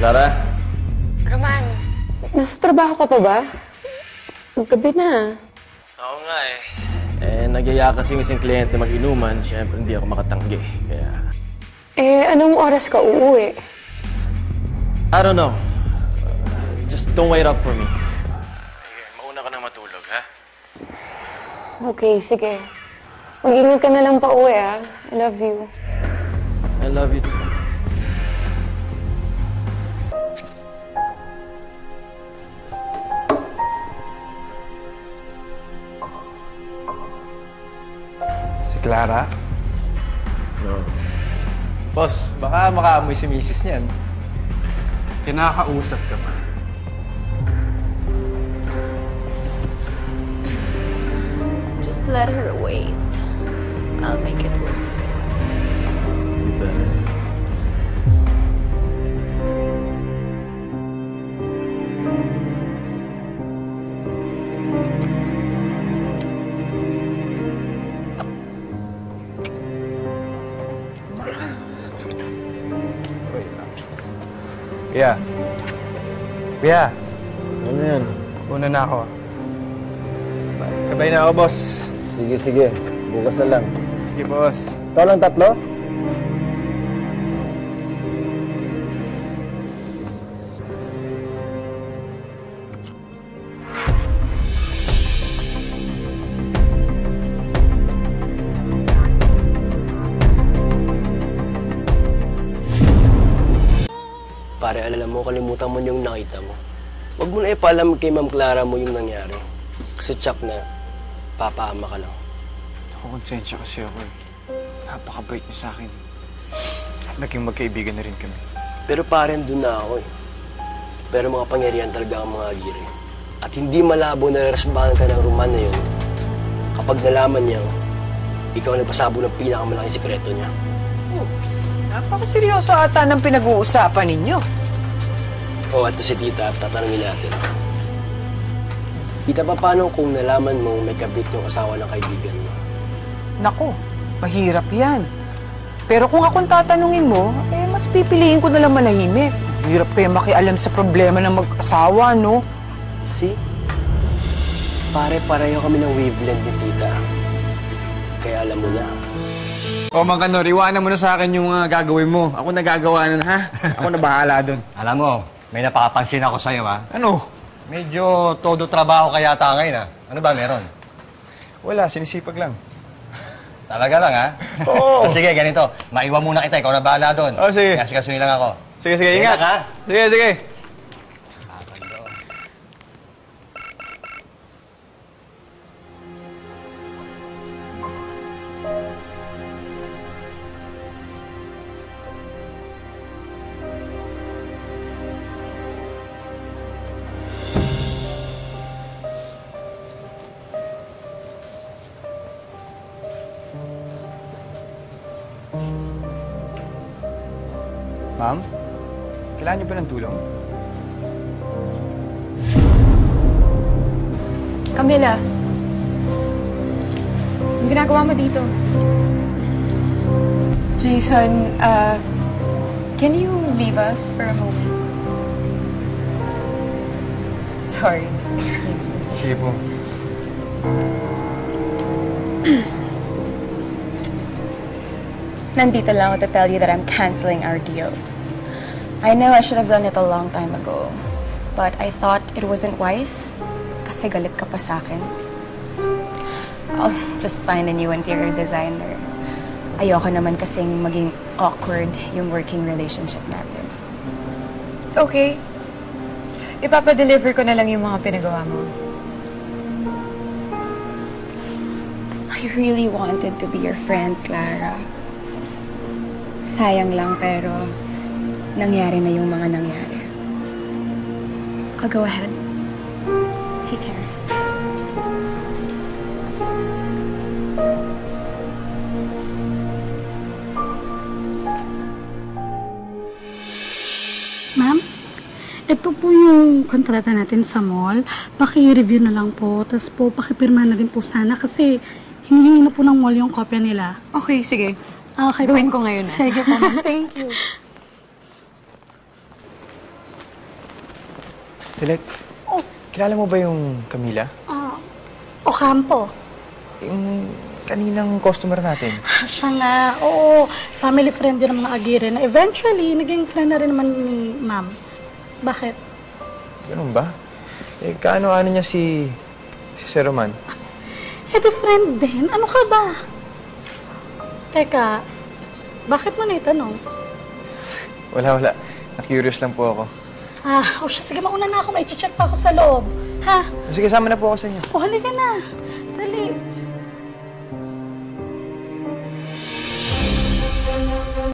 Clara? Roman, nasa trabaho ka pa ba? Gabi na. Oo nga eh. Nagyaya kasi yung isang kliyente mag-inuman, syempre hindi ako makatanggi, kaya... Anong oras ka uuwi? I don't know. Just don't wait up for me. Sige, mauna ka nang matulog, ha? Okay, sige. Mag-ingat ka na lang pa uwi, ha? I love you. I love you too. Clara? No. Boss, baka makaamoy si misis niyan. Kinakausap ka pa. Just let her wait. I'll make it worth it. You better. Kuya. Kuya. Ano yan? Una na ako. Sabay na ako, boss. Sige, sige. Bukas na lang. Sige, boss. Ikaw lang tatlo? Pare, alam mo, kalimutan mo yung nakita mo. Huwag mo na ipaalam kay Ma'am Clara mo yung nangyari. Kasi tsak na, papaama ka lang. Ako, konsensya kasi ako eh. Napakabait niya sa akin. Naging magkaibigan na rin kami. Pero pare, doon na ako eh. Pero mga pangyarihan talaga ang mga agiri. At hindi malabo na narasbahan ka ng Roman na yun kapag nalaman niya, ikaw nagpasabo ng pinakamalaking sikreto niya. Napakaseryoso ata ng pinag-uusapan ninyo. Oh, ito si Tita at tatanungin natin. Tita, paano kung nalaman mo may kabit yung asawa ng kaibigan mo? Naku, mahirap yan. Pero kung akong tatanungin mo, mas pipiliin ko na lang manahimik. Hirap kayo makialam sa problema ng mag-asawa, no? See? Pare-pareho kami ng wavelength ni Tita. Kaya alam mo na. O, Mang Kanor, iwanan mo na sa akin yung gagawin mo. Ako nagagawa nun, ha? Ako na bahala dun. Alam mo, may napakapansin ako sa'yo, ha? Ano? Medyo todo trabaho ka yata ngayon, ha? Ano ba meron? Wala, sinisipag lang. Talaga lang, ha? Oo. Sige, ganito. Maiwan muna kita. Ikaw na bahala doon. Oh, sige. Kasi lang ako. Sige, sige, ingat. Ha? Sige, sige. Ma'am, kailangan niyo ba ng tulong? Camila, ang ginagawa mo dito? Jason, can you leave us for a moment? Sorry, excuse me. Sige po. Nandito lang ako to tell you that I'm canceling our deal. I know I should have done it a long time ago, but I thought it wasn't wise kasi galit ka pa sa akin. I'll just find a new interior designer. Ayoko naman kasing maging awkward yung working relationship natin. Okay. Ipapadeliver ko na lang yung mga pinagawa mo. I really wanted to be your friend, Clara. Sayang lang pero nangyari na yung mga nangyari. I'll go ahead. Take care. Ma'am, ito po yung kontrata natin sa mall. Paki-review na lang po. Tapos po, pakipirma na din po sana kasi hinihingi na po ng mall yung kopya nila. Okay, sige. Okay Gawin po. ko ngayon na. Sige po, ma'am. Thank you. Colette, Oh, kilala mo ba yung Camila? Ocampo. Yung kaninang customer natin. Siya nga, oo, family friend din ng mga Aguirre na eventually, naging friend na rin naman ni ma'am. Bakit? Ganun ba? Eh, kaano-ano niya si Sir Roman? Eh, the friend din? Ano ka ba? Teka, bakit mo naitanong? Wala. Na-curious lang po ako. Siya, sige, mauna na ako. May check pa ako sa loob. Ha? Sige, sama na po ako sa inyo. Halika na. Dali.